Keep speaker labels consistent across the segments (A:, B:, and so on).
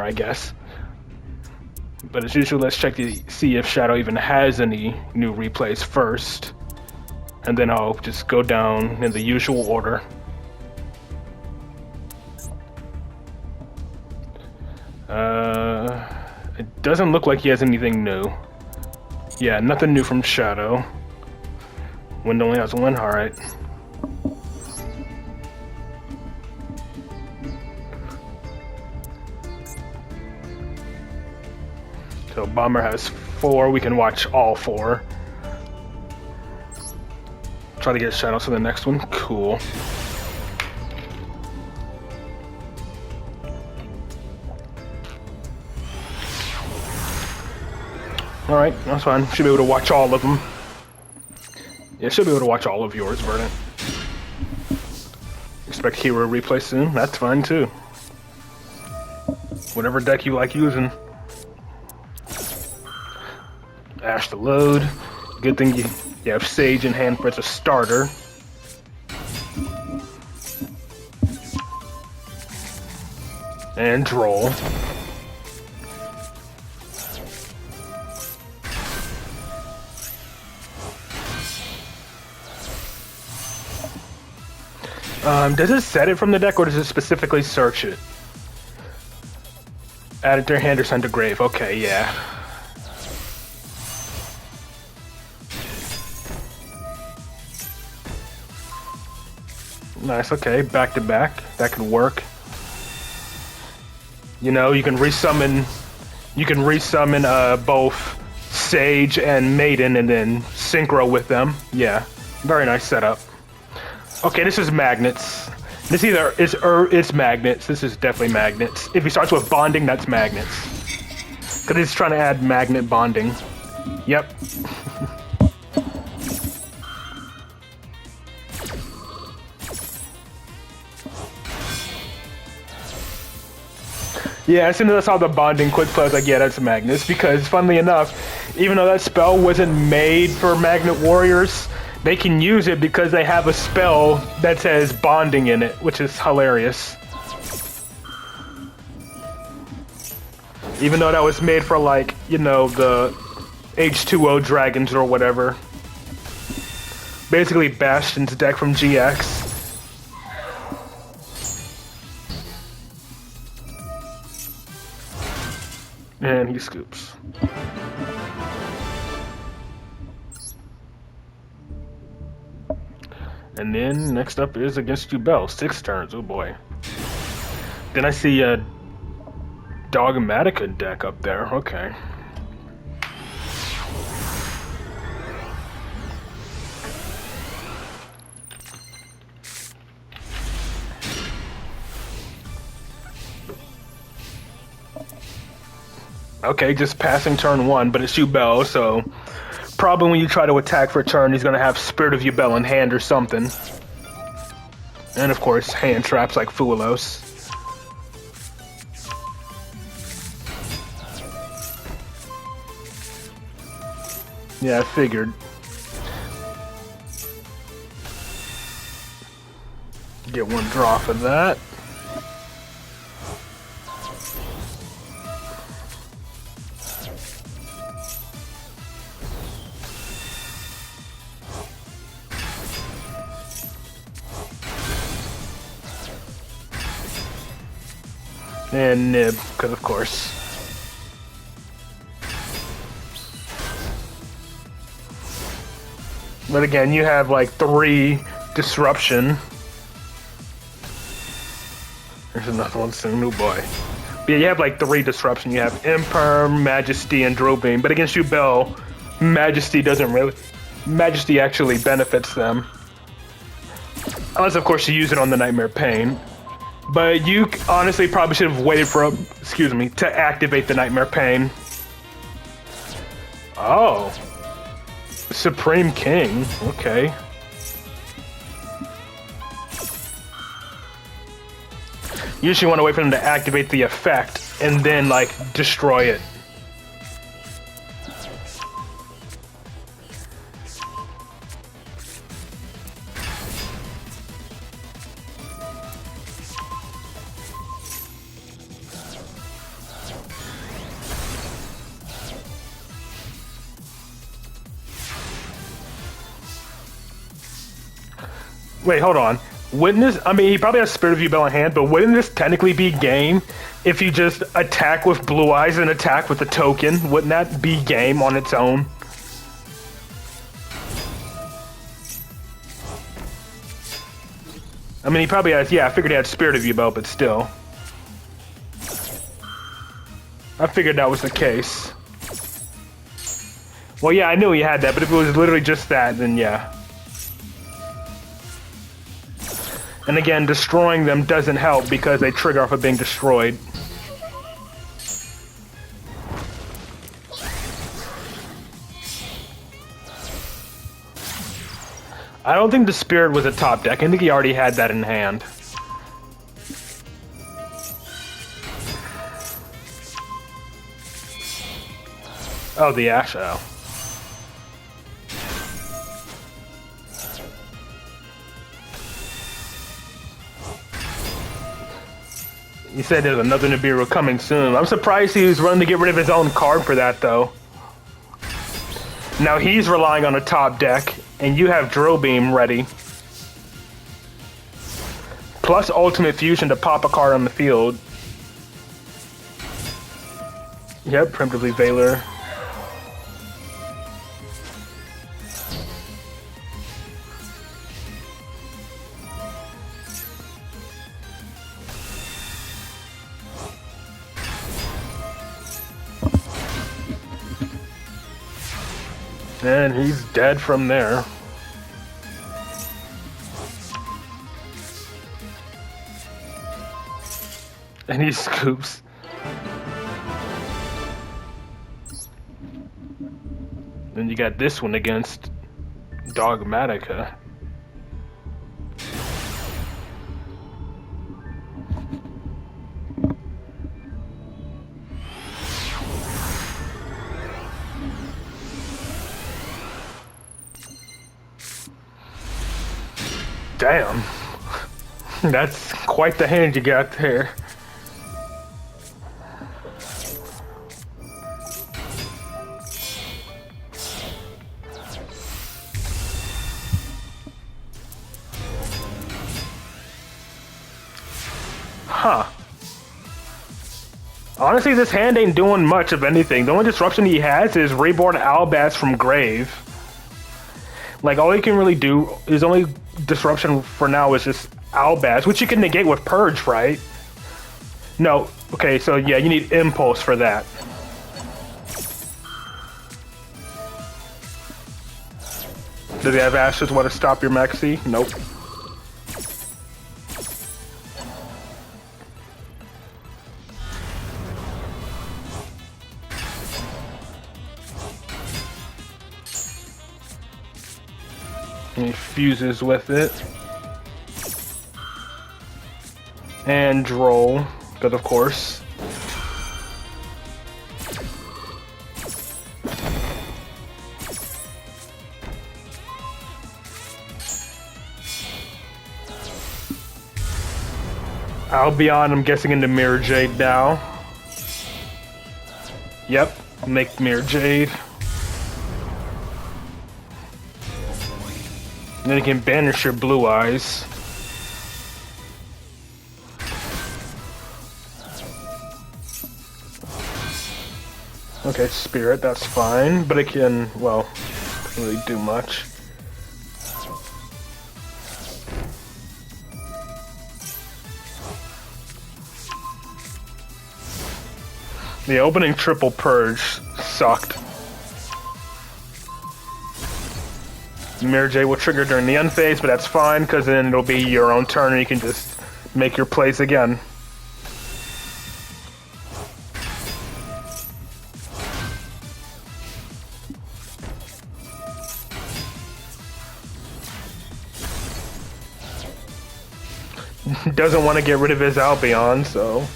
A: I guess. But as usual, let's check to see if Shadow even has any new replays first. And then I'll just go down in the usual order. It doesn't look like he has anything new. Yeah, nothing new from Shadow. Wind only has one, alright. So Bomber has 4, we can watch all 4. Try to get Shadow to the next one, cool. Alright, that's fine. Should be able to watch all of them. Yeah, should be able to watch all of yours, Verdant. Expect hero replay soon? That's fine too. Whatever deck you like using. Ash to load. Good thing you have Sage in hand for as a starter. And Droll. Does it set it from the deck, or does it specifically search it? Add it to your hand or send to grave. Okay, yeah. Nice, okay. Back to back. That could work. You know, you can resummon both Sage and Maiden and then synchro with them. Yeah. Very nice setup. Okay, this is magnets. This it's magnets. This is definitely magnets. If he starts with bonding, that's magnets. Because he's trying to add magnet bonding. Yep. Yeah, as soon as I saw the bonding quick play, I was like, yeah, that's magnets. Because, funnily enough, even though that spell wasn't made for magnet warriors, they can use it because they have a spell that says bonding in it, which is hilarious. Even though that was made for, like, you know, the H2O dragons or whatever. Basically Bastion's deck from GX. And he scoops. And then next up is against Duel. 6 turns, oh boy. Then I see a Dogmatica deck up there, okay. Okay, just passing turn 1, but it's Duel, so probably when you try to attack for a turn, he's gonna have Spirit of Duel in hand or something. And of course, hand traps like Fuelos. Yeah, I figured. Get 1 draw for that. And Nib, because of course. But again, you have like 3 disruption. There's another one soon, oh boy. But yeah, you have like 3 disruption. You have Imperm, Majesty, and Drobane. But against Duel, Majesty doesn't really... Majesty actually benefits them. Unless, of course, you use it on the Nightmare Pain. But you honestly probably should have waited for, to activate the Nightmare Pain. Oh. Supreme King, okay. You usually want to wait for them to activate the effect and then, like, destroy it. Wait, hold on. Wouldn't this, I mean, he probably has Spirit of Yubel in hand, but wouldn't this technically be game if you just attack with Blue Eyes and attack with the token? Wouldn't that be game on its own? I mean, he probably has, yeah, I figured he had Spirit of Yubel, but still. I figured that was the case. Well, yeah, I knew he had that, but if it was literally just that, then yeah. And again, destroying them doesn't help because they trigger off of being destroyed. I don't think the Spirit was a top deck. I think he already had that in hand. Oh, the Ash. Oh. He said there's another Nibiru coming soon. I'm surprised he was running to get rid of his own card for that, though. Now he's relying on a top deck, and you have Drill Beam ready. Plus Ultimate Fusion to pop a card on the field. Yep, Primitively Veiler. And he's dead from there. And he scoops. Then you got this one against Dogmatica. Damn. That's quite the hand you got there. Huh. Honestly, this hand ain't doing much of anything. The only disruption he has is Reborn Albaz from Grave. Like, all he can really do, his only disruption for now is just Albaz, which you can negate with Purge, right? No. Okay, so yeah, you need Impulse for that. Does he have Ashes want to stop your Maxi? Nope. And he fuses with it. And Droll, because of course. Albion, I'm guessing into Mirror Jade now. Yep, make Mirror Jade. And then you can banish your Blue Eyes. Okay, Spirit, that's fine, but it can, well, doesn't really do much. The opening triple Purge sucked. Mirror J will trigger during the end phase, but that's fine, because then it'll be your own turn and you can just make your plays again. Doesn't want to get rid of his Albion, so...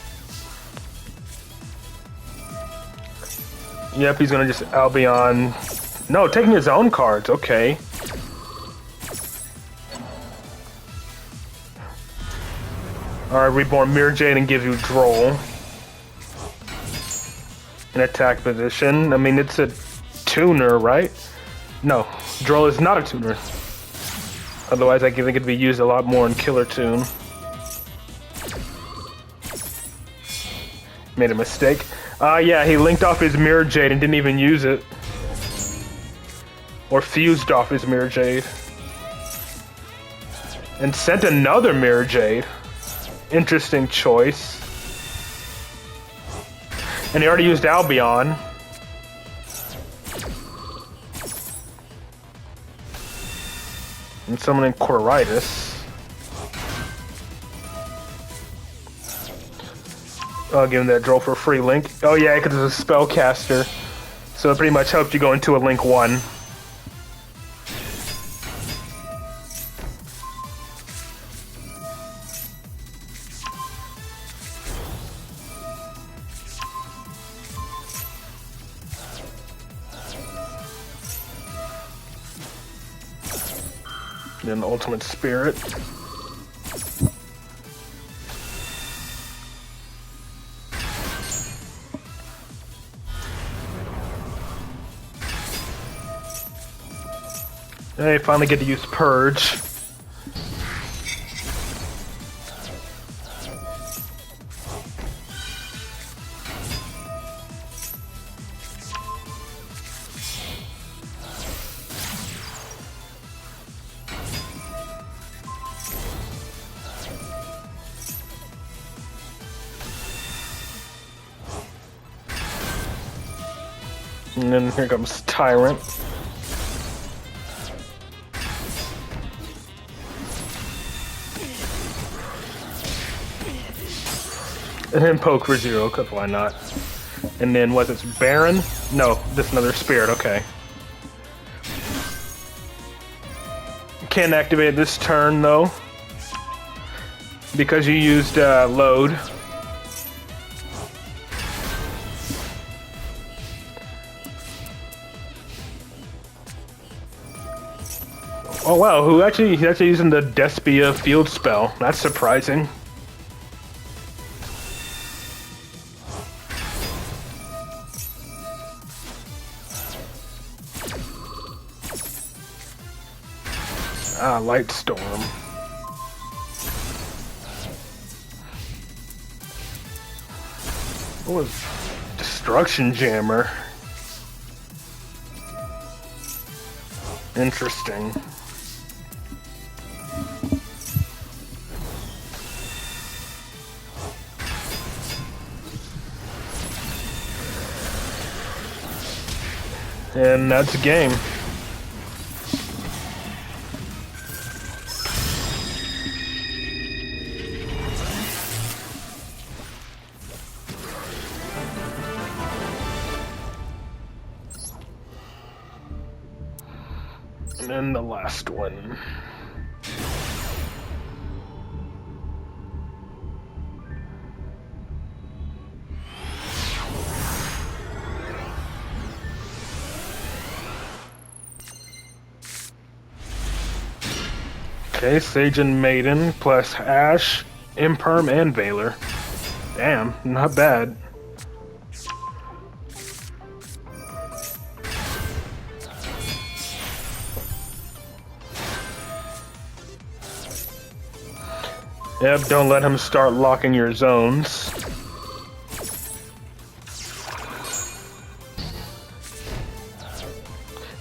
A: Yep, he's gonna just Albion... No, taking his own cards, okay. Alright, Reborn Mirror Jade and gives you Droll. In attack position. I mean, it's a tuner, right? No, Droll is not a tuner. Otherwise, I think it could be used a lot more in Killer Tune. Made a mistake. Yeah, he linked off his Mirror Jade and didn't even use it. Or fused off his Mirror Jade. And sent another Mirror Jade. Interesting choice. And he already used Albion. And summoning Quiritis. I'll give him that draw for free link. Oh yeah, because it's a spellcaster. So it pretty much helped you go into a link 1. Then Ultimate Spirit. Hey, finally get to use Purge. And then here comes Tyrant. And then poke for 0, because why not? And then was it Baron? No, just another Spirit, okay. Can't activate this turn though, because you used Load. Oh wow, he's actually using the Despia field spell. That's surprising. Ah, Light Storm. What was Destruction Jammer? Interesting. And that's a game. And then the last one. Okay, Sage and Maiden plus Ashe, Imperm, and Valor. Damn, not bad. Yep, don't let him start locking your zones.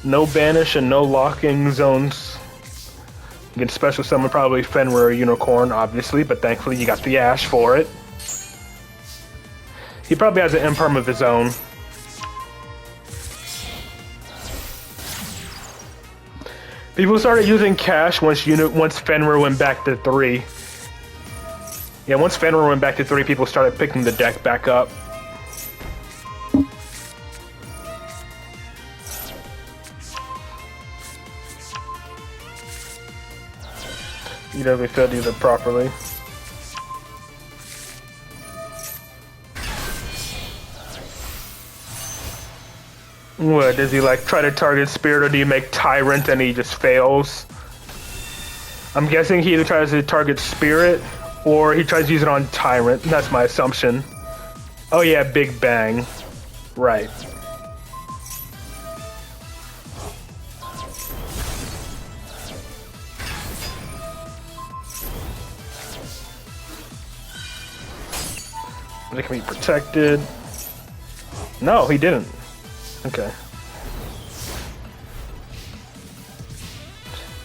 A: No banish and no locking zones. You can special summon probably Fenrir or Unicorn, obviously, but thankfully you got the Ashe for it. He probably has an Imperm of his own. People started using Cash once Fenrir went back to 3. Yeah, once Fenrir went back to 3, people started picking the deck back up. You know, they failed to use it properly. What, does he like try to target Spirit, or do you make Tyrant and he just fails? I'm guessing he either tries to target Spirit or he tries to use it on Tyrant. That's my assumption. Oh yeah, Big Bang. Right. They can be protected. No, he didn't. Okay.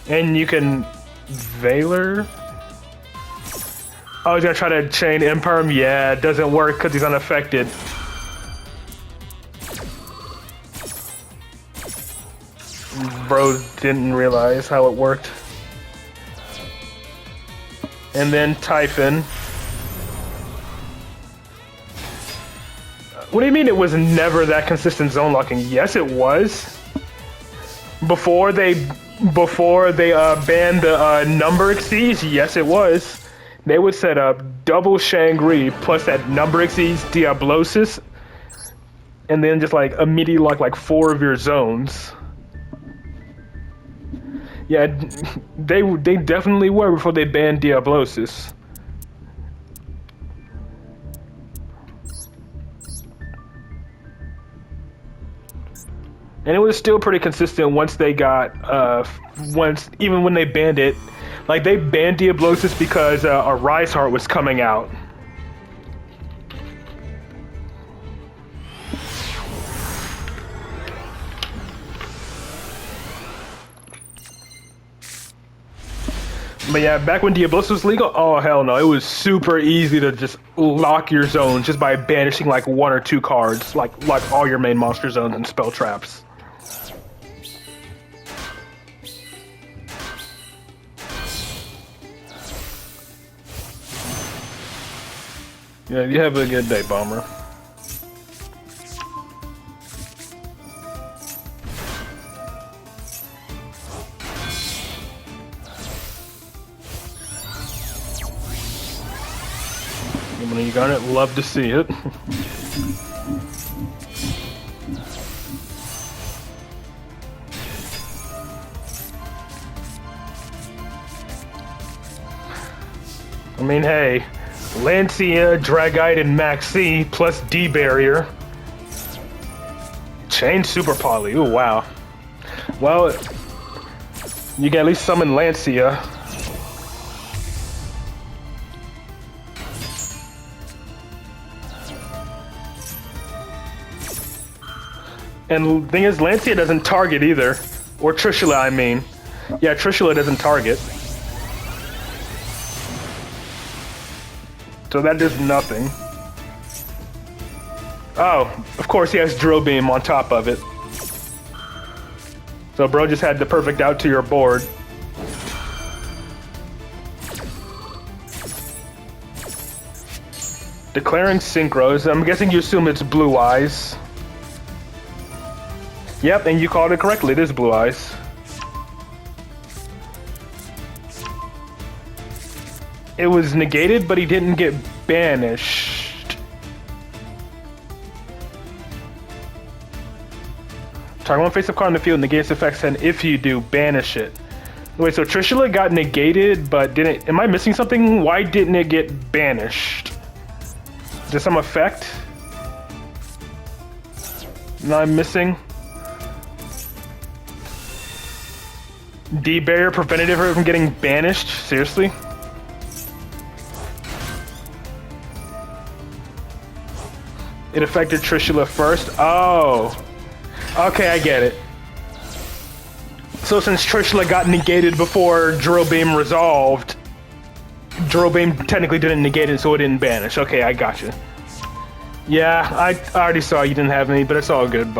A: And you can Veiler. Oh, he's gonna try to chain Imperm. Yeah, it doesn't work because he's unaffected. Bro didn't realize how it worked. And then Typhon. What do you mean it was never that consistent zone locking? Yes, it was. Before they banned the number exceeds, yes, it was. They would set up double Shangri plus that number exceeds Diablosis, and then just like immediately lock like 4 of your zones. Yeah, they definitely were before they banned Diablosis. And it was still pretty consistent once they got, even when they banned it. Like, they banned Diablosis because a Rise Heart was coming out. But yeah, back when Diablosis was legal, oh hell no, it was super easy to just lock your zone just by banishing like 1 or 2 cards, like all your main monster zones and spell traps. Yeah, you have a good day, Bomber. When you got it, love to see it. I mean, hey, Lancia, Dragite, and Maxi plus D barrier. Chain Super Poly. Ooh, wow. Well, you can at least summon Lancia. And the thing is, Lancia doesn't target either. Or Trishula, I mean. Yeah, Trishula doesn't target. So that does nothing. Oh, of course he has Drill Beam on top of it. So bro just had the perfect out to your board. Declaring Synchros. I'm guessing you assume it's Blue Eyes. Yep, and you called it correctly. It is Blue Eyes. It was negated, but he didn't get banished. Target one face-up card on the field negates effects, and if you do, banish it. Wait, so Trishula got negated, but didn't... Am I missing something? Why didn't it get banished? Is there some effect? No, I'm missing. D-barrier prevented her from getting banished? Seriously? It affected Trishula first? Oh. Okay, I get it. So since Trishula got negated before Drill Beam resolved, Drill Beam technically didn't negate it, so it didn't banish. Okay, I gotcha. Yeah, I already saw you didn't have any, but it's all good,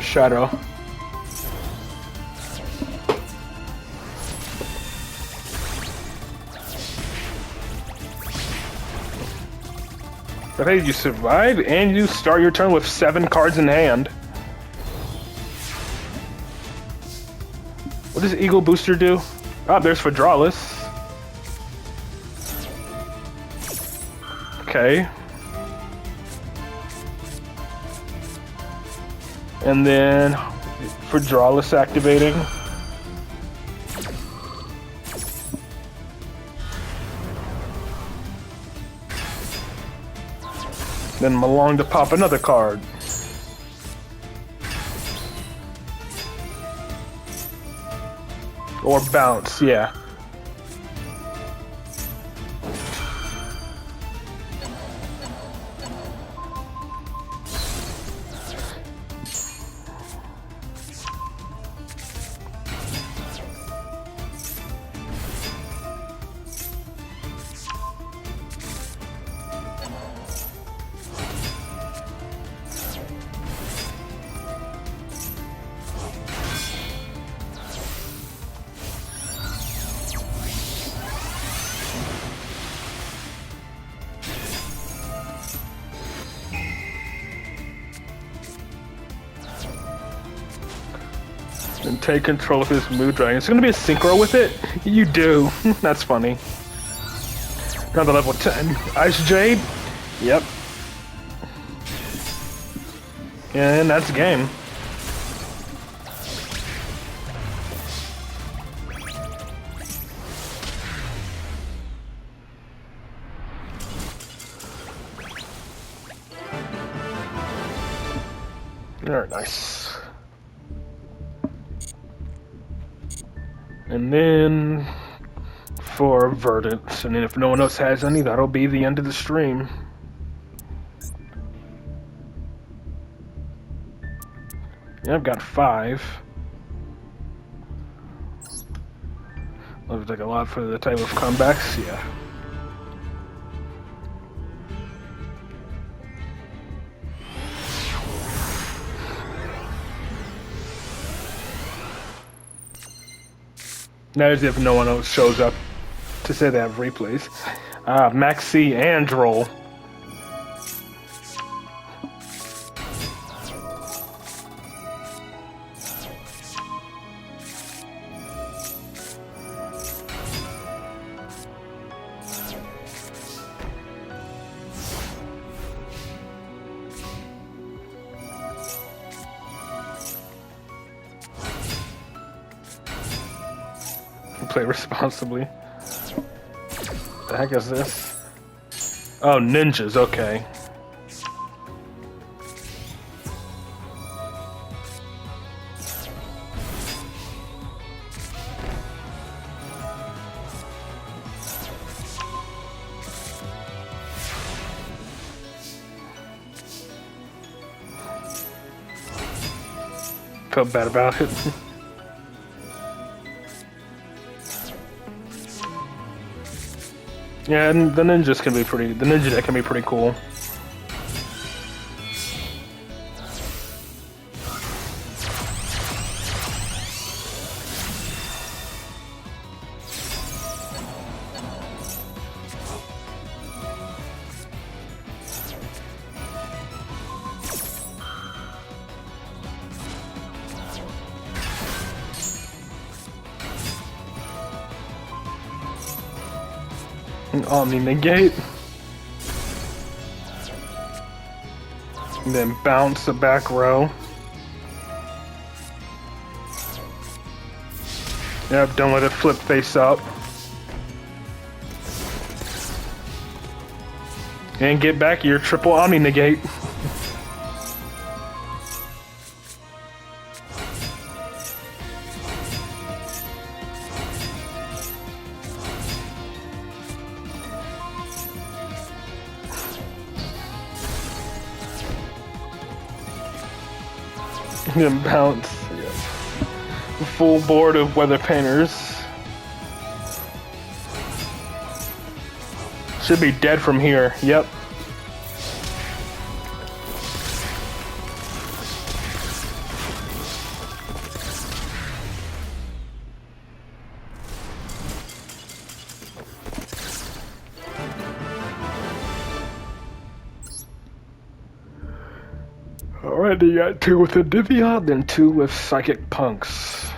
A: Shadow. But hey, you survive, and you start your turn with 7 cards in hand. What does Eagle Booster do? Oh, there's Phadralis. Okay. And then Phadralis activating. Then Malong to pop another card. Or bounce, yeah. And take control of his mood dragon. It's gonna be a synchro with it? You do. That's funny. Another level 10. Ice Jade? Yep. And that's the game. Very nice. And then for verdicts, and then if no one else has any, that'll be the end of the stream. Yeah, I've got 5. Looks like a lot for the type of comebacks, yeah. That is if no one else shows up to say they have replays. Maxi and Droll. Play responsibly. The heck is this? Oh, ninjas, okay. Felt bad about it. Yeah, and the ninjas can be pretty. The ninja deck can be pretty cool. Omni negate. And then bounce the back row. Yep, don't let it flip face up. And get back your triple Omni negate. And bounce. Yeah. Full board of weather painters. Should be dead from here. Yep. Alright, you got 2 with Adivia, then 2 with Psychic Punks.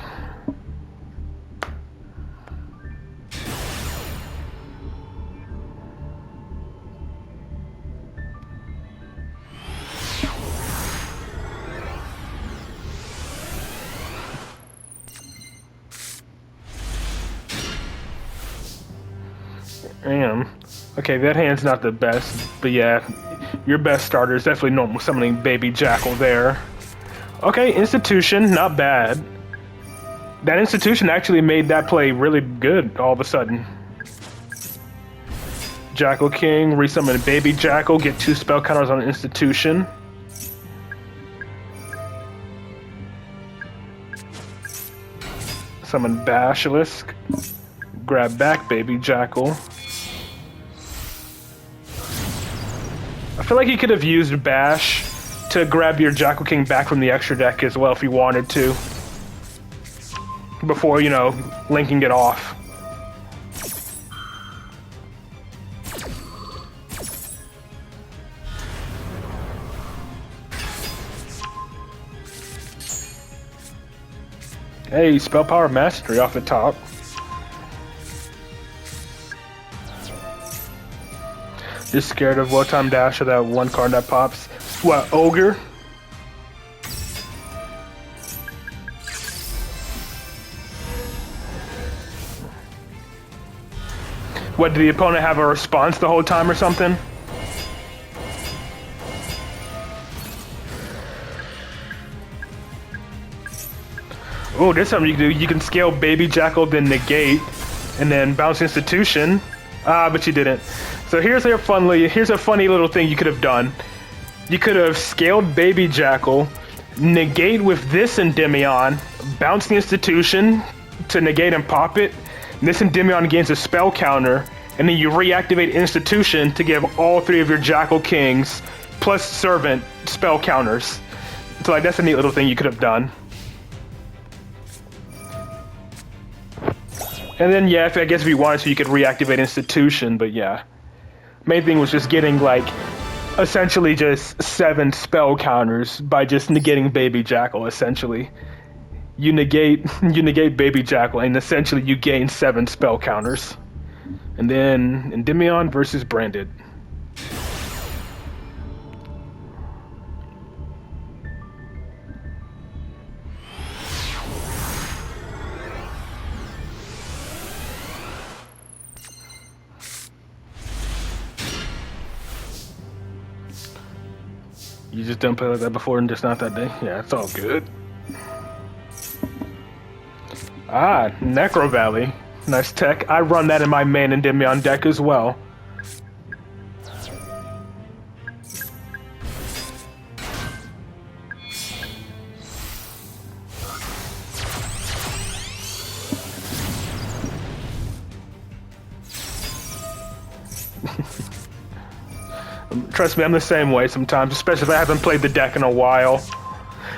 A: Damn. Okay, that hand's not the best, but yeah. Your best starter is definitely normal summoning Baby Jackal there. Okay, Institution, not bad. That Institution actually made that play really good all of a sudden. Jackal King, resummon Baby Jackal, get 2 spell counters on Institution. Summon Basilisk, grab back Baby Jackal. I feel like he could have used Bash to grab your Jackal King back from the extra deck as well if he wanted to. Before, you know, linking it off. Hey, spell power mastery off the top. Just scared of one-time dash or that one card that pops. What, ogre? What, did the opponent have a response the whole time or something? Oh, there's something you can do. You can scale Baby Jackal, then negate, and then bounce institution. Ah, but you didn't. So here's a funny little thing you could have done. You could have scaled Baby Jackal, negate with this Endymion, bounce the institution to negate and pop it. And this Endymion gains a spell counter, and then you reactivate institution to give all three of your Jackal Kings plus Servant spell counters. So like that's a neat little thing you could have done. And then, yeah, I guess if you wanted to, you could reactivate Institution, but yeah. Main thing was just getting, like, essentially just 7 spell counters by just negating Baby Jackal, essentially. You negate Baby Jackal, and essentially you gain 7 spell counters. And then, Endymion versus Branded. You just didn't play like that before and just not that day? Yeah, it's all good. Ah, Necro Valley. Nice tech. I run that in my main Endymion deck as well. Trust me, I'm the same way sometimes, especially if I haven't played the deck in a while.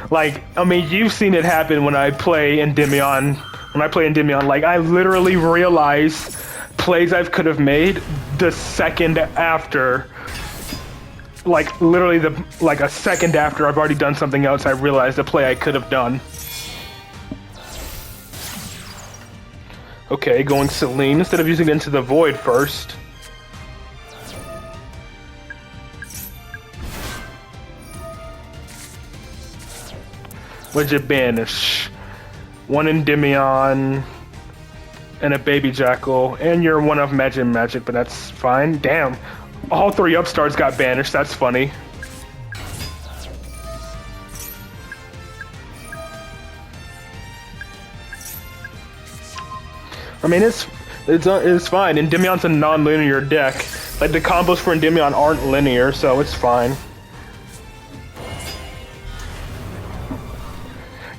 A: Like, I mean, you've seen it happen when I play Endymion. Like, I literally realize plays I could have made the second after. Like, literally a second after I've already done something else, I realized the play I could have done. Okay, going Celine instead of using Into the Void first. What'd you banish? 1 Endymion and a Baby Jackal, and you're 1 of Magic, but that's fine. Damn, all 3 upstarts got banished. That's funny. I mean, it's fine. Endymion's a non-linear deck. Like the combos for Endymion aren't linear, so it's fine.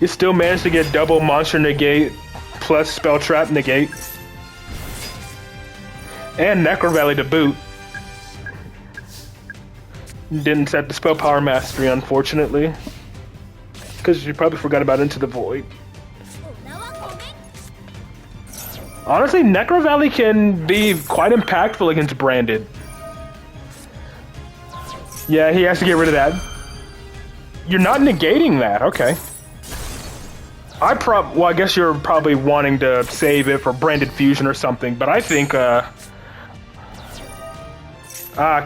A: You still managed to get double Monster Negate plus Spell Trap Negate. And Necro Valley to boot. Didn't set the Spell Power Mastery, unfortunately. Because you probably forgot about Into the Void. Honestly, Necro Valley can be quite impactful against Branded. Yeah, he has to get rid of that. You're not negating that, okay. Well, I guess you're probably wanting to save it for Branded Fusion or something, but I think, okay,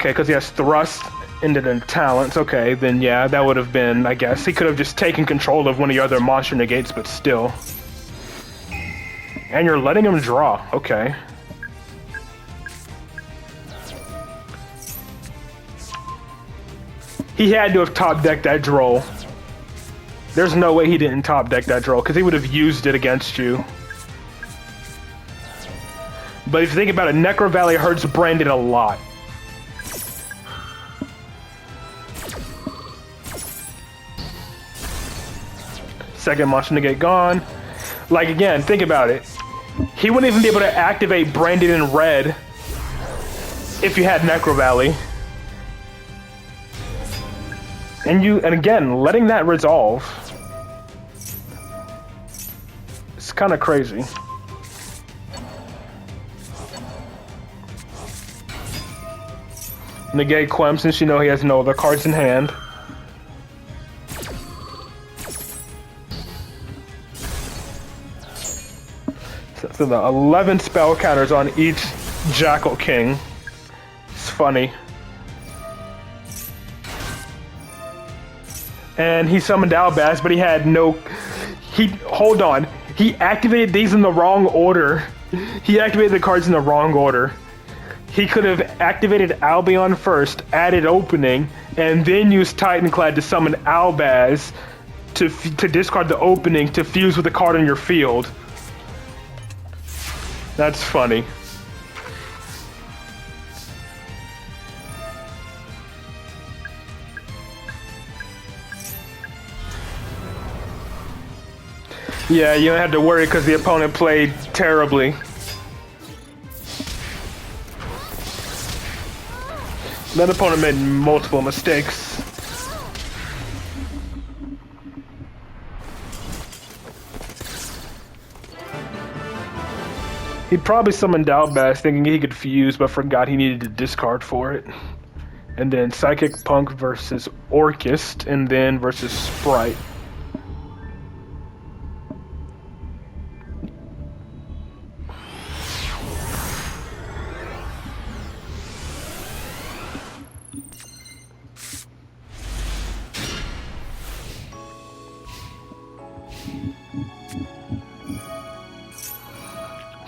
A: because he has Thrust into the talents, okay, then yeah, that would have been, I guess. He could have just taken control of one of your other monster negates, but still. And you're letting him draw, okay. He had to have top decked that Droll. There's no way he didn't top deck that Droll, because he would have used it against you. But if you think about it, Necro Valley hurts Branded a lot. Second Monster Negate gone. Like, again, think about it. He wouldn't even be able to activate Branded in red if you had Necro Valley. And again, letting that resolve. It's kind of crazy. Negate Quem since you know he has no other cards in hand. So the 11 spell counters on each Jackal King. It's funny. And he summoned Albaz, but he had no... Hold on. He activated these in the wrong order. He activated the cards in the wrong order. He could have activated Albion first, added opening, and then used Titanclad to summon Albaz to discard the opening to fuse with a card on your field. That's funny. Yeah, you don't have to worry because the opponent played terribly. That opponent made multiple mistakes. He probably summoned Albaz thinking he could fuse, but forgot he needed to discard for it. And then Psychic Punk versus Orchist, and then versus Sprite.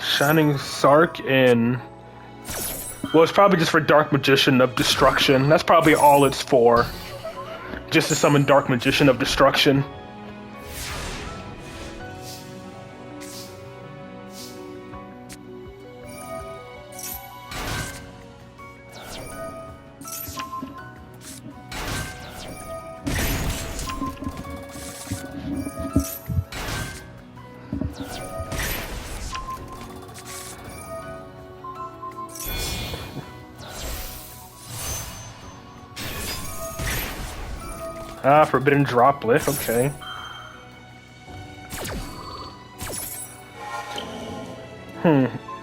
A: Shining Sark and... Well, it's probably just for Dark Magician of Destruction. That's probably all it's for. Just to summon Dark Magician of Destruction. Ah, Forbidden Droplet, okay.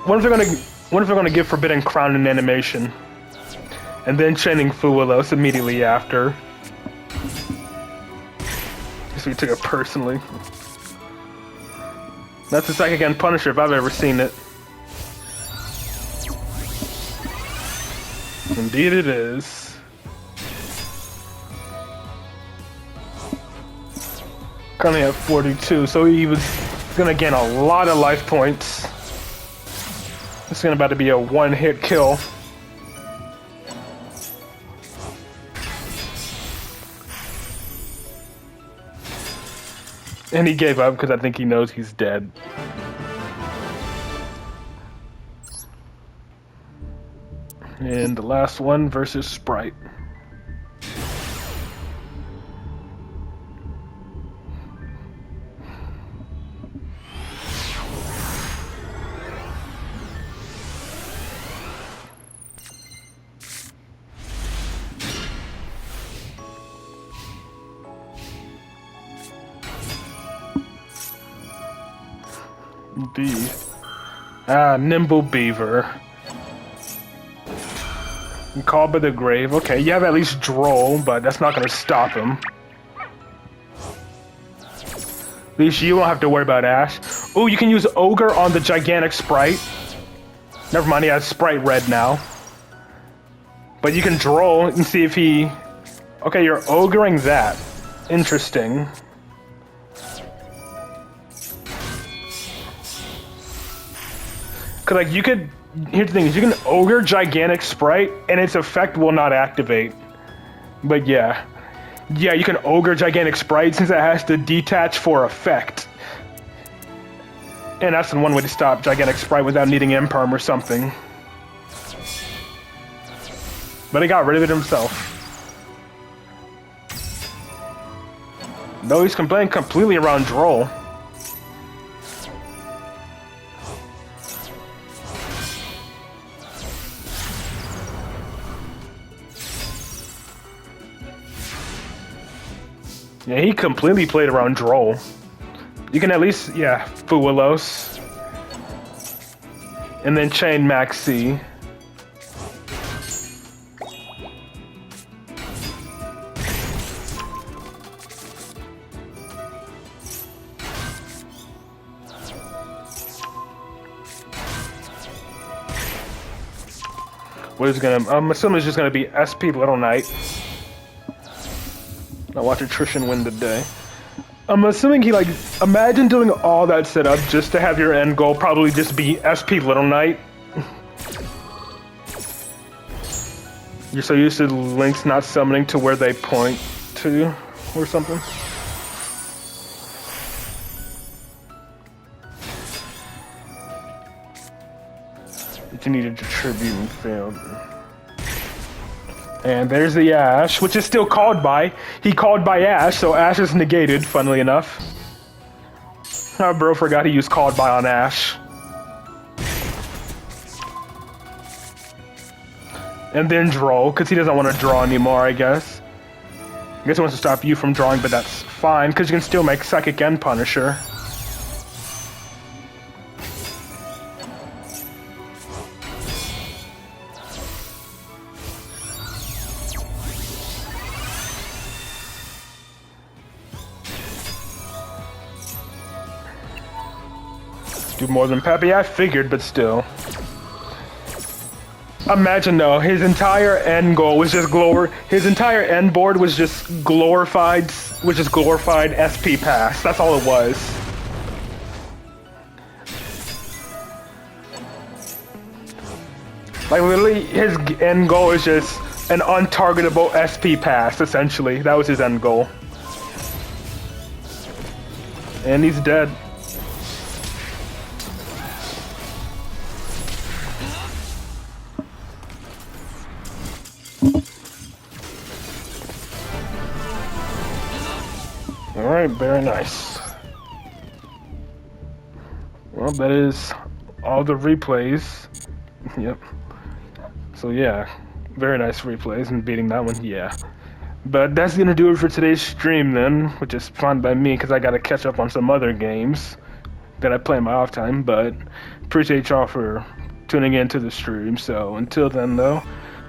A: What if they're gonna give Forbidden Crown an animation? And then Chaining Fuelos immediately after. Guess we took it personally. That's the Psychic End Punisher if I've ever seen it. Indeed it is. Currently at 42, so he was gonna gain a lot of life points. This is gonna about to be a one-hit kill. And he gave up because I think he knows he's dead. And the last one versus Sprite. B. Ah, Nimble Beaver. Called by the Grave. Okay, you have at least Droll, but that's not gonna stop him. At least you won't have to worry about Ash. Oh, you can use Ogre on the Gigantic Sprite. Never mind, he has Sprite Red now. But you can Droll and see if he... Okay, you're Ogring that. Interesting. Cause like you could, here's the thing, is you can Ogre Gigantic Sprite and its effect will not activate. But yeah, you can Ogre Gigantic Sprite since it has to detach for effect. And that's the one way to stop Gigantic Sprite without needing Imperm or something. But he got rid of it himself. Though he's playing completely around Droll. Yeah, he completely played around Droll. You can at least, yeah, Fuelos. And then chain Maxi. What is gonna? I'm assuming it's just gonna be SP Little Knight. I watch attrition win the day. I'm assuming he like imagine doing all that setup just to have your end goal probably just be SP Little Knight. You're so used to links not summoning to where they point to or something. You needed to tribute and failed. And there's the Ash, which is still called by. He called by Ash, so Ash is negated, funnily enough. Oh, bro forgot he used called by on Ash. And then draw, because he doesn't want to draw anymore, I guess. I guess he wants to stop you from drawing, but that's fine, because you can still make Psychic and Punisher. Do more than Peppy, I figured, but still. Imagine though, his entire end goal was just his entire end board was just glorified SP pass. That's all it was. Like literally, his end goal is just an untargetable SP pass, essentially. That was his end goal. And he's dead. Alright, very nice. Well, that is all the replays. Yep. So yeah, very nice replays and beating that one, yeah. But that's gonna do it for today's stream then, which is fun by me because I gotta catch up on some other games that I play in my off time, but appreciate y'all for tuning in to the stream. So until then though,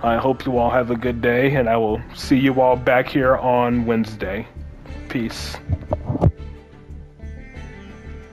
A: I hope you all have a good day and I will see you all back here on Wednesday. Peace.